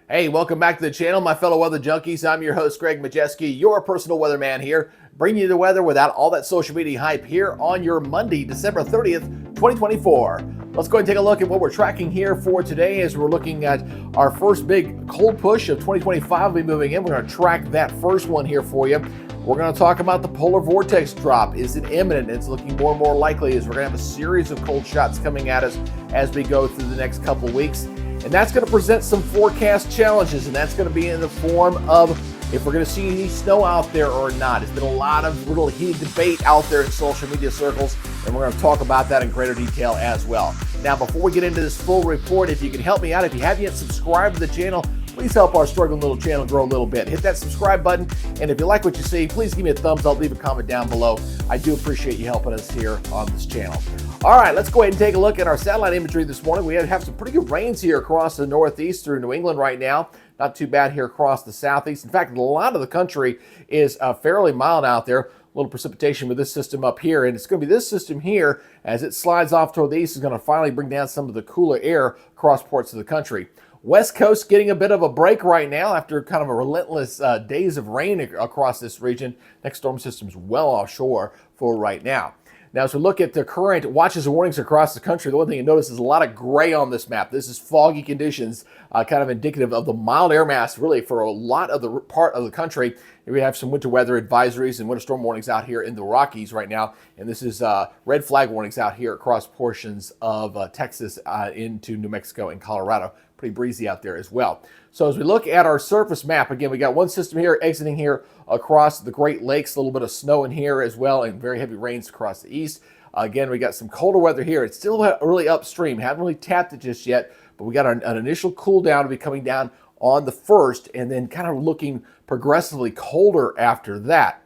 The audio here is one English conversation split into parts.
Hey, welcome back to the channel, my fellow weather junkies. I'm your host, Greg Majeski, your personal weatherman here, bringing you the weather without all that social media hype here on your Monday, December 30th, 2024. Let's go ahead and take a look at what we're tracking here for today as we're looking at our first big cold push of 2025 will be moving in. We're going to track that first one here for you. We're going to talk about the polar vortex drop. Is it imminent? It's looking more and more likely as we're going to have a series of cold shots coming at us as we go through the next couple weeks. And that's going to present some forecast challenges, and that's going to be in the form of if we're going to see any snow out there or not. It's been a lot of little heated debate out there in social media circles, and we're going to talk about that in greater detail as well. Now, before we get into this full report, if you can help me out, if you haven't yet subscribed to the channel, please help our struggling little channel grow a little bit. Hit that subscribe button, and if you like what you see, please give me a thumbs up, leave a comment down below. I do appreciate you helping us here on this channel. All right, let's go ahead and take a look at our satellite imagery this morning. We have some pretty good rains here across the northeast through New England right now. Not too bad here across the southeast. In fact, a lot of the country is fairly mild out there. A little precipitation with this system up here, and it's going to be this system here as it slides off toward the east is going to finally bring down some of the cooler air across parts of the country. West Coast getting a bit of a break right now after kind of a relentless days of rain across this region. Next storm system's well offshore for right now. Now, as we look at the current watches and warnings across the country, the one thing you notice is a lot of gray on this map. This is foggy conditions, kind of indicative of the mild air mass, really, for a lot of the part of the country. We have some winter weather advisories and winter storm warnings out here in the Rockies right now. And this is red flag warnings out here across portions of Texas into New Mexico and Colorado. Pretty breezy out there as well. So as we look at our surface map, again, we got one system here exiting here across the Great Lakes, a little bit of snow in here as well, and very heavy rains across the east. Again, we got some colder weather here. It's still really upstream. Haven't really tapped it just yet, but we got an initial cool down to be coming down on the 1st and then kind of looking progressively colder after that.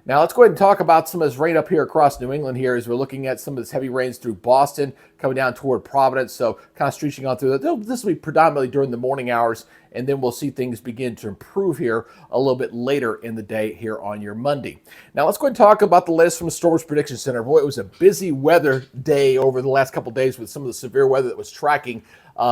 Now let's go ahead and talk about some of this rain up here across New England here as we're looking at some of this heavy rains through Boston, coming down toward Providence, so kind of streaking on through that. This will be predominantly during the morning hours, and then we'll see things begin to improve here a little bit later in the day here on your Monday. Now let's go ahead and talk about the latest from the Storms Prediction Center. Boy, it was a busy weather day over the last couple of days with some of the severe weather that was tracking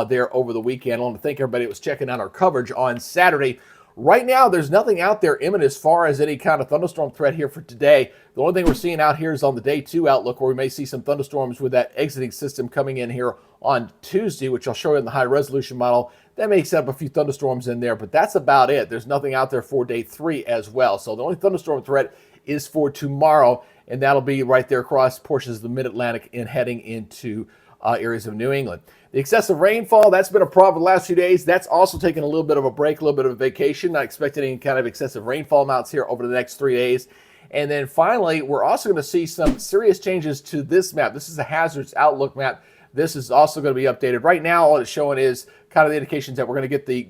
there over the weekend. I want to thank everybody that was checking out our coverage on Saturday. Right now, there's nothing out there imminent as far as any kind of thunderstorm threat here for today. The only thing we're seeing out here is on the day 2 outlook where we may see some thunderstorms with that exiting system coming in here on Tuesday, which I'll show you in the high resolution model. That makes up a few thunderstorms in there, but that's about it. There's nothing out there for day 3 as well. So the only thunderstorm threat is for tomorrow, and that'll be right there across portions of the mid-Atlantic and heading into areas of New England. The excessive rainfall, that's been a problem the last few days. That's also taken a little bit of a break, a little bit of a vacation. Not expecting any kind of excessive rainfall amounts here over the next 3 days. And then finally, we're also going to see some serious changes to this map. This is a hazards outlook map. This is also going to be updated. Right now, all it's showing is kind of the indications that we're going to get the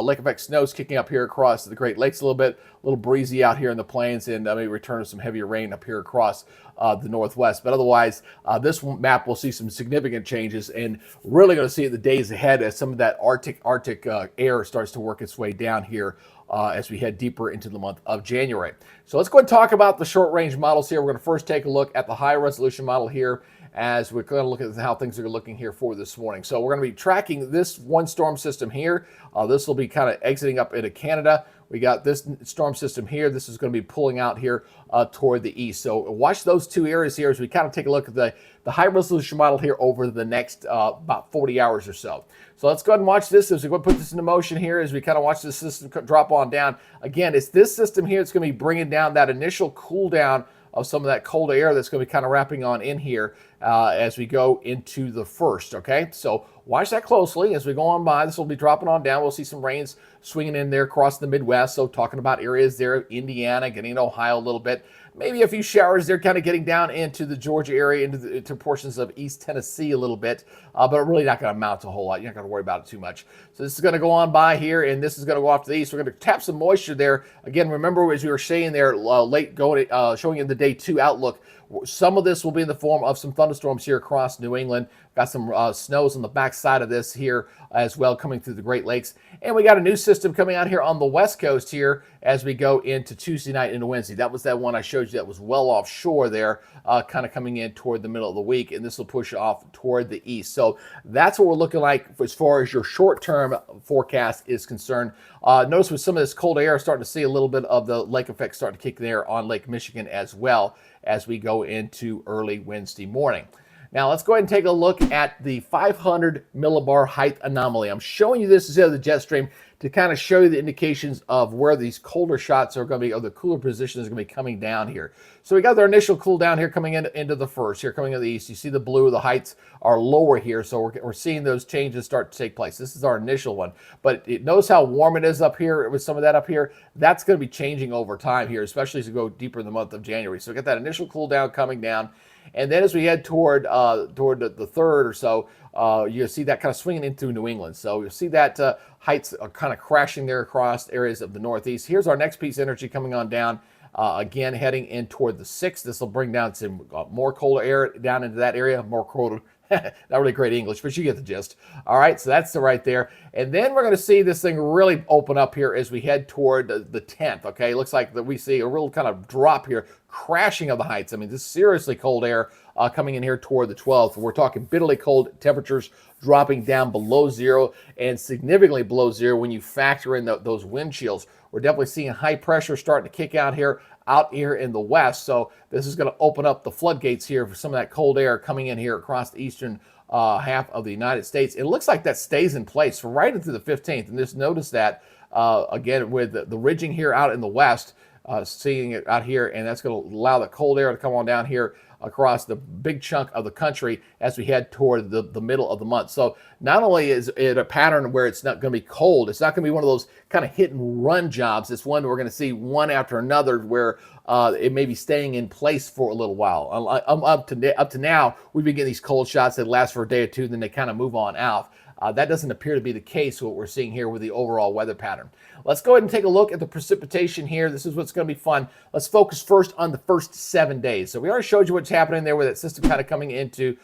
lake effect snows kicking up here across the Great Lakes a little bit, a little breezy out here in the plains, and maybe return to some heavier rain up here across the northwest. But otherwise, this map will see some significant changes, and really going to see it the days ahead as some of that Arctic air starts to work its way down here as we head deeper into the month of January. So let's go ahead and talk about the short range models here. We're going to first take a look at the high resolution model here as we're going to look at how things are looking here for this morning. So we're going to be tracking this one storm system here. This will be kind of exiting up into Canada. We got this storm system here. This is going to be pulling out here toward the east. So watch those two areas here as we kind of take a look at the high resolution model here over the next about 40 hours or so. So let's go ahead and watch this as we go put this into motion here as we kind of watch this system drop on down. Again, it's this system here that's going to be bringing down that initial cool down of some of that cold air that's going to be kind of wrapping on in here as we go into the 1st, okay? So watch that closely as we go on by. This will be dropping on down. We'll see some rains swinging in there across the Midwest, so talking about areas there, Indiana, getting into Ohio a little bit. Maybe a few showers there kind of getting down into the Georgia area, into portions of East Tennessee a little bit, but really not going to amount to a whole lot. You're not going to worry about it too much. So this is going to go on by here, and this is going to go off to the east. We're going to tap some moisture there. Again, remember, as we were saying there, showing in the day 2 outlook, some of this will be in the form of some thunderstorms here across New England. Got some snows on the backside of this here as well coming through the Great Lakes. And we got a new system coming out here on the west coast here as we go into Tuesday night into Wednesday. That was that one I showed showed you that was well offshore there, kind of coming in toward the middle of the week, and this will push off toward the east. So that's what we're looking like as far as your short-term forecast is concerned. Notice with some of this cold air, starting to see a little bit of the lake effect starting to kick there on Lake Michigan as well as we go into early Wednesday morning. Now let's go ahead and take a look at the 500 millibar height anomaly. I'm showing you this instead of the jet stream to kind of show you the indications of where these colder shots are going to be, or the cooler positions are going to be coming down here. So we got their initial cool down here coming into the first, here coming in the east. You see the blue, the heights are lower here, so we're seeing those changes start to take place. This is our initial one, but notice how warm it is up here with some of that up here. That's going to be changing over time here, especially as we go deeper in the month of January. So we got that initial cool down coming down. And then as we head toward the third or so, you'll see that kind of swinging into New England. So you'll see that heights are kind of crashing there across areas of the Northeast. Here's our next piece of energy coming on down. Again, heading in toward the 6th. This will bring down some more colder air down into that area, more colder. Not really great English, but you get the gist. All right, so that's right there. And then we're going to see this thing really open up here as we head toward the 10th, okay? It looks like that we see a real kind of drop here, crashing of the heights. I mean, this is seriously cold air coming in here toward the 12th. We're talking bitterly cold temperatures dropping down below zero and significantly below zero when you factor in those wind chills. We're definitely seeing high pressure starting to kick out here in the west. So this is going to open up the floodgates here for some of that cold air coming in here across the eastern half of the United States. It looks like that stays in place right into the 15th. And just notice that again with the ridging here out in the west, seeing it out here, and that's going to allow the cold air to come on down here across the big chunk of the country as we head toward the middle of the month. So not only is it a pattern where it's not going to be cold, it's not going to be one of those kind of hit and run jobs. It's one we're going to see one after another where it may be staying in place for a little while. Up to now, we've been getting these cold shots that last for a day or two, then they kind of move on out. That doesn't appear to be the case, what we're seeing here with the overall weather pattern. Let's go ahead and take a look at the precipitation here. This is what's going to be fun. Let's focus first on the first 7 days. So we already showed you what's happening there with that system kind of coming into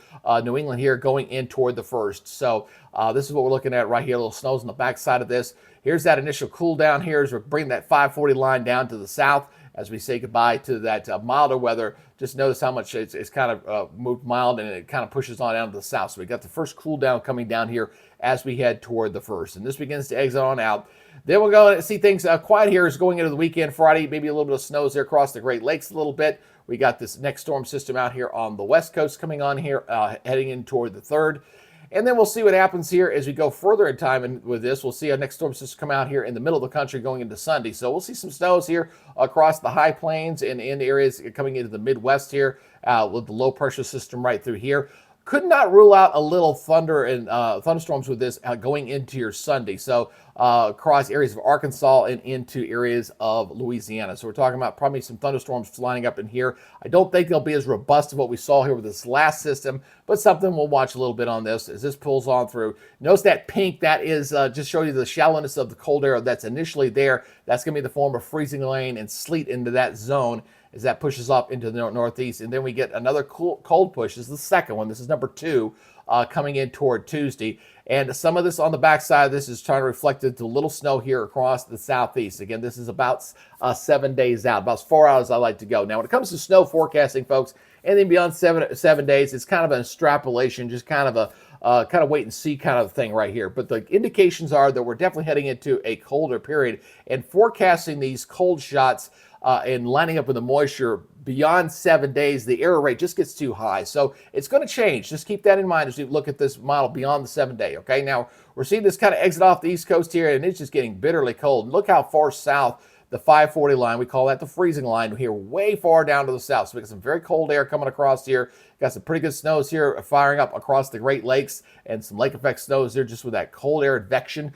New England here, going in toward the first. So this is what we're looking at right here, little snows on the backside of this. Here's that initial cool down here as we're bringing that 540 line down to the south. As we say goodbye to that milder weather, just notice how much it's kind of moved mild, and it kind of pushes on down to the south. So we got the first cool down coming down here as we head toward the first. And this begins to exit on out. Then we'll go and see things quiet here is going into the weekend, Friday, maybe a little bit of snows there across the Great Lakes a little bit. We got this next storm system out here on the west coast coming on here, heading in toward the third. And then we'll see what happens here as we go further in time. And with this, we'll see our next storm system come out here in the middle of the country going into Sunday. So we'll see some snows here across the high plains and in areas coming into the Midwest here with the low pressure system right through here. Could not rule out a little thunder and thunderstorms with this going into your Sunday. So across areas of Arkansas and into areas of Louisiana. So we're talking about probably some thunderstorms lining up in here. I don't think they'll be as robust as what we saw here with this last system, but something we'll watch a little bit on this as this pulls on through. Notice that pink, that is just showing you the shallowness of the cold air that's initially there. That's going to be the form of freezing rain and sleet into that zone as that pushes up into the northeast. And then we get another cold push. This is the second one. This is number 2 coming in toward Tuesday. And some of this on the backside of this is trying to reflect into little snow here across the southeast. Again, this is about 7 days out, about as far out as I like to go. Now, when it comes to snow forecasting, folks, anything beyond seven days, it's kind of an extrapolation, just kind of a kind of wait and see kind of thing right here. But the indications are that we're definitely heading into a colder period, and forecasting these cold shots and lining up with the moisture beyond 7 days, the error rate just gets too high. So it's going to change. Just keep that in mind as you look at this model beyond the 7 day. Okay, now we're seeing this kind of exit off the East Coast here, and it's just getting bitterly cold. Look how far south the 540 line, we call that the freezing line here, way far down to the south. So we got some very cold air coming across here. Got some pretty good snows here firing up across the Great Lakes, and some lake effect snows there just with that cold air advection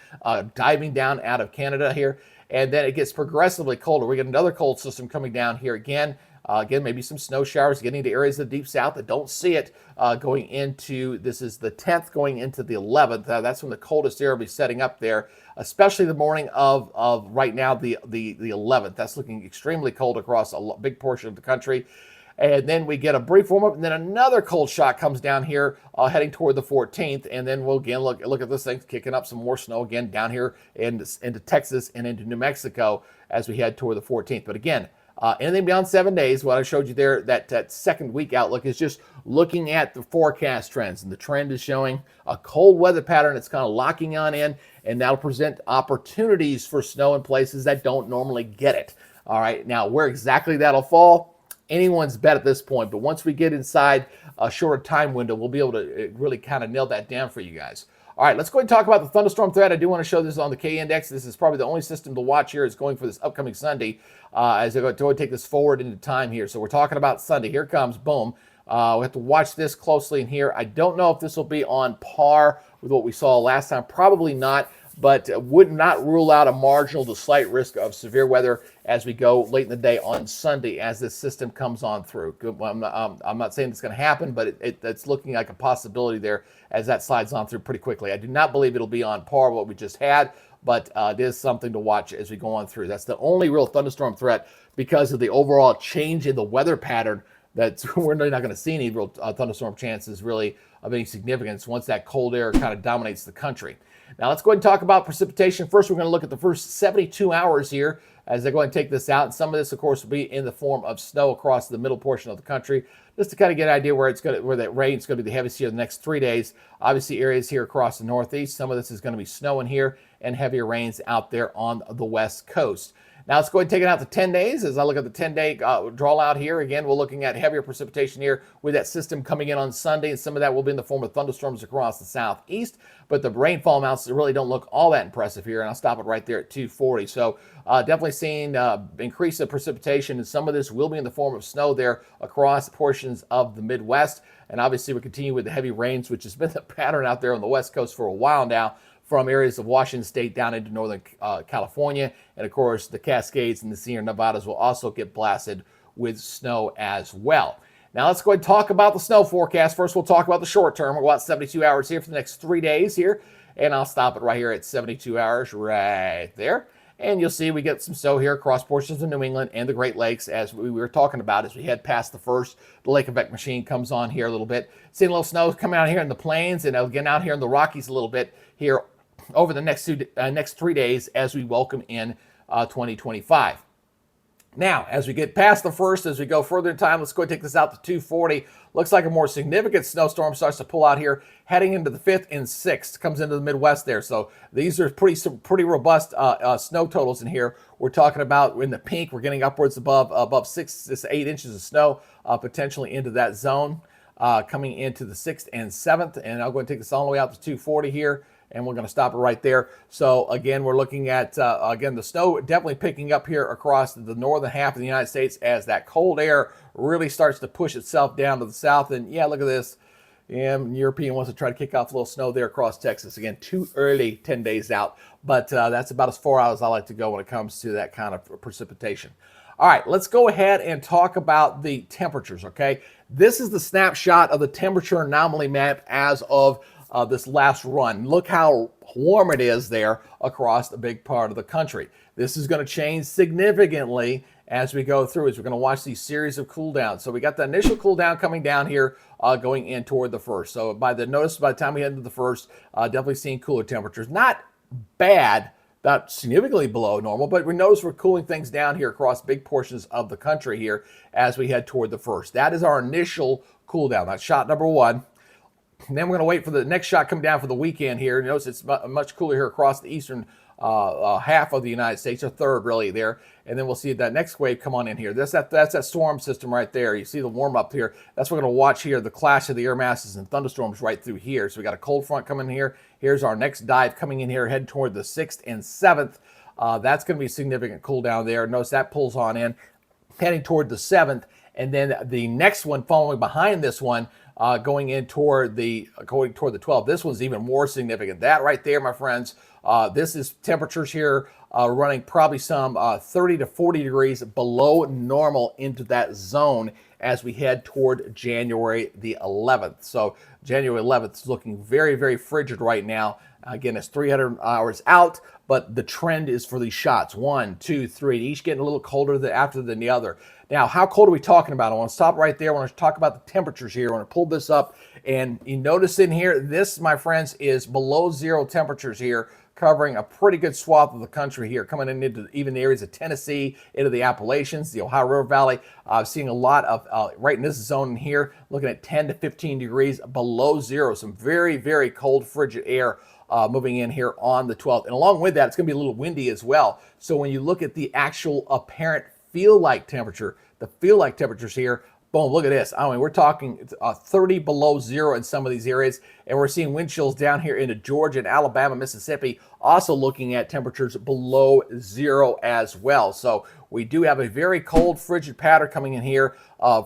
diving down out of Canada here. And then it gets progressively colder. We get another cold system coming down here again. Again, maybe some snow showers getting to areas of the deep south that don't see it going into, this is the 10th going into the 11th. That's when the coldest air will be setting up there, especially the morning of right now, the 11th. That's looking extremely cold across a big portion of the country. And then we get a brief warm-up, and then another cold shot comes down here heading toward the 14th. And then we'll again look at this thing kicking up some more snow again down here into Texas and into New Mexico as we head toward the 14th. But again, Anything beyond 7 days, what I showed you there, that second week outlook is just looking at the forecast trends. And the trend is showing a cold weather pattern that's kind of locking on in, and that'll present opportunities for snow in places that don't normally get it. All right, now where exactly that'll fall, anyone's bet at this point. But once we get inside a shorter time window, we'll be able to really kind of nail that down for you guys. All right, let's go ahead and talk about the thunderstorm threat. I do want to show this on the K-index. This is probably the only system to watch here is going for this upcoming Sunday as I go to take this forward into time here. So we're talking about Sunday. Here comes, boom. We have to watch this closely in here. I don't know if this will be on par with what we saw last time. Probably not, but would not rule out a marginal to slight risk of severe weather as we go late in the day on Sunday as this system comes on through. I'm not saying it's going to happen, but it's looking like a possibility there as that slides on through pretty quickly. I do not believe it'll be on par with what we just had, but it is something to watch as we go on through. That's the only real thunderstorm threat because of the overall change in the weather pattern. We're really not going to see any real thunderstorm chances really of any significance once that cold air kind of dominates the country. Now let's go ahead and talk about precipitation. First, we're going to look at the first 72 hours here as I go ahead and take this out. And some of this, of course, will be in the form of snow across the middle portion of the country, just to kind of get an idea where that rain is going to be the heaviest here the next 3 days. Obviously, areas here across the Northeast. Some of this is going to be snowing here and heavier rains out there on the West Coast. Now let's go ahead and take it out to 10 days. As I look at the 10-day draw out here, again, we're looking at heavier precipitation here with that system coming in on Sunday, and some of that will be in the form of thunderstorms across the southeast, but the rainfall amounts really don't look all that impressive here, and I'll stop it right there at 240. So definitely seeing increase of precipitation, and some of this will be in the form of snow there across portions of the Midwest, and obviously we continue with the heavy rains, which has been the pattern out there on the West Coast for a while now, from areas of Washington State down into northern California. And of course, the Cascades and the Sierra Nevadas will also get blasted with snow as well. Now let's go ahead and talk about the snow forecast. First, we'll talk about the short term. We're about 72 hours here for the next 3 days here. And I'll stop it right here at 72 hours right there. And you'll see we get some snow here across portions of New England and the Great Lakes as we were talking about as we head past the first. The lake effect machine comes on here a little bit. Seeing a little snow coming out here in the plains and again out here in the Rockies a little bit here over the next 3 days as we welcome in 2025. Now, as we get past the first, as we go further in time, let's go and take this out to 240. Looks like a more significant snowstorm starts to pull out here, heading into the 5th and 6th, comes into the Midwest there. So these are pretty robust snow totals in here. We're talking about in the pink, we're getting upwards above 6 to 8 inches of snow, potentially into that zone, coming into the 6th and 7th. And I'll go and take this all the way out to 240 here. And we're going to stop it right there. So again, we're looking at, again, the snow definitely picking up here across the northern half of the United States as that cold air really starts to push itself down to the south. And yeah, look at this. Yeah, European wants to try to kick off a little snow there across Texas. Again, too early, 10 days out. But that's about as far out as I like to go when it comes to that kind of precipitation. All right, let's go ahead and talk about the temperatures, okay? This is the snapshot of the temperature anomaly map as of this last run. Look how warm it is there across a big part of the country. This is going to change significantly as we go through, as we're going to watch these series of cool downs. So we got the initial cool down coming down here, going in toward the first. So by the time we head into the first, definitely seeing cooler temperatures. Not bad, not significantly below normal, but we notice we're cooling things down here across big portions of the country here as we head toward the first. That is our initial cool down. That's shot number one. And then we're going to wait for the next shot come down for the weekend here. Notice it's much cooler here across the eastern half of the United States, or third really there. And then we'll see that next wave come on in here. That's that storm system right there. You see the warm up here. That's what we're going to watch here, the clash of the air masses and thunderstorms right through here. So we got a cold front coming in here. Here's our next dive coming in here, heading toward the 6th and 7th. That's going to be a significant cool down there. Notice that pulls on in, heading toward the 7th. And then the next one following behind this one, going toward the 12th. This one's even more significant. That right there, my friends, this is temperatures here running probably some 30 to 40 degrees below normal into that zone as we head toward January the 11th. So January 11th is looking very, very frigid right now. Again, it's 300 hours out, but the trend is for these shots. 1, 2, 3, each getting a little colder than the other. Now, how cold are we talking about? I want to stop right there. I want to talk about the temperatures here. I want to pull this up, and you notice in here, this, my friends, is below zero temperatures here covering a pretty good swath of the country here, coming into even the areas of Tennessee, into the Appalachians, the Ohio River Valley. Seeing a lot of, right in this zone here, looking at 10 to 15 degrees below zero. Some very, very cold, frigid air moving in here on the 12th. And along with that, it's going to be a little windy as well. So when you look at the actual apparent feel-like temperature, the feel-like temperatures here, boom, look at this. I mean, we're talking 30 below zero in some of these areas, and we're seeing wind chills down here into Georgia and Alabama, Mississippi, also looking at temperatures below zero as well. So we do have a very cold, frigid pattern coming in here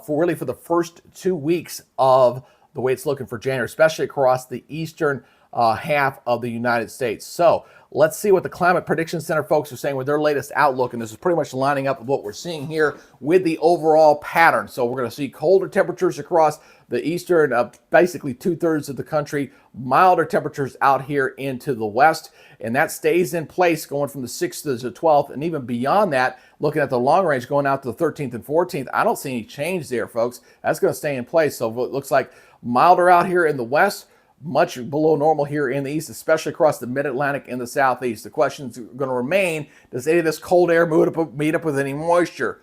for the first 2 weeks of the way it's looking for January, especially across the eastern half of the United States. So let's see what the Climate Prediction Center folks are saying with their latest outlook, and this is pretty much lining up with what we're seeing here with the overall pattern. So we're going to see colder temperatures across the eastern, basically 2/3 of the country, milder temperatures out here into the west, and that stays in place going from the 6th to the 12th, and even beyond that, looking at the long range going out to the 13th and 14th, I don't see any change there, folks. That's going to stay in place. So it looks like milder out here in the west, much below normal here in the east, especially across the mid-Atlantic and the southeast. The question's going to remain, does any of this cold air meet up with any moisture?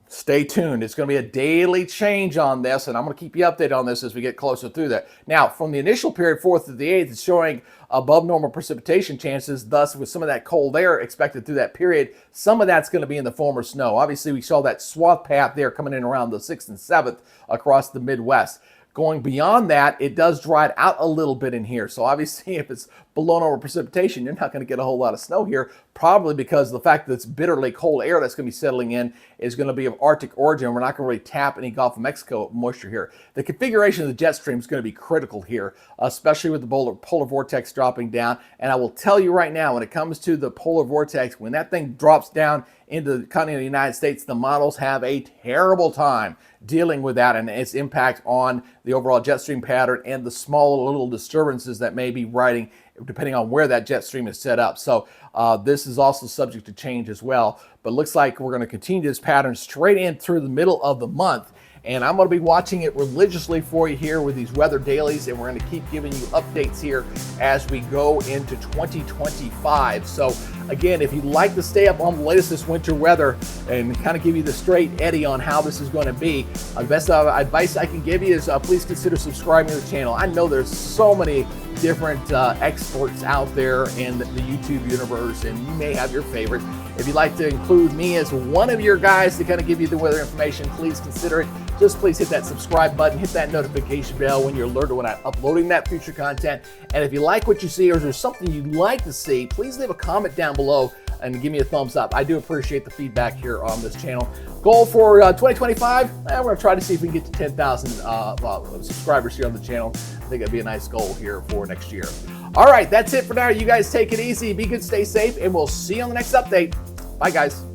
Stay tuned. It's going to be a daily change on this, and I'm going to keep you updated on this as we get closer through that. Now, from the initial period, 4th to the 8th, it's showing above normal precipitation chances. Thus, with some of that cold air expected through that period, some of that's going to be in the form of snow. Obviously, we saw that swath path there coming in around the 6th and 7th across the Midwest. Going beyond that, it does dry it out a little bit in here. So obviously, if it's below normal precipitation, you're not going to get a whole lot of snow here, probably because of the fact that it's bitterly cold air that's going to be settling in is going to be of Arctic origin. We're not going to really tap any Gulf of Mexico moisture here. The configuration of the jet stream is going to be critical here, especially with the polar vortex dropping down. And I will tell you right now, when it comes to the polar vortex, when that thing drops down into the continent of the United States, the models have a terrible time dealing with that and its impact on the overall jet stream pattern and the small little disturbances that may be riding depending on where that jet stream is set up. So this is also subject to change as well. But looks like we're going to continue this pattern straight in through the middle of the month. And I'm going to be watching it religiously for you here with these weather dailies, and we're going to keep giving you updates here as we go into 2025. So again, if you'd like to stay up on the latest this winter weather and kind of give you the straight eddy on how this is going to be, the best advice I can give you is please consider subscribing to the channel. I know there's so many different experts out there in the YouTube universe, and you may have your favorite. If you'd like to include me as one of your guys to kind of give you the weather information, please consider it. Just please hit that subscribe button, hit that notification bell when you're alerted when I'm uploading that future content. And if you like what you see or there's something you'd like to see, please leave a comment down below and give me a thumbs up. I do appreciate the feedback here on this channel. Goal for 2025, we're going to try to see if we can get to 10,000 subscribers here on the channel. I think that'd be a nice goal here for next year. All right, that's it for now. You guys take it easy, be good, stay safe, and we'll see you on the next update. Bye, guys.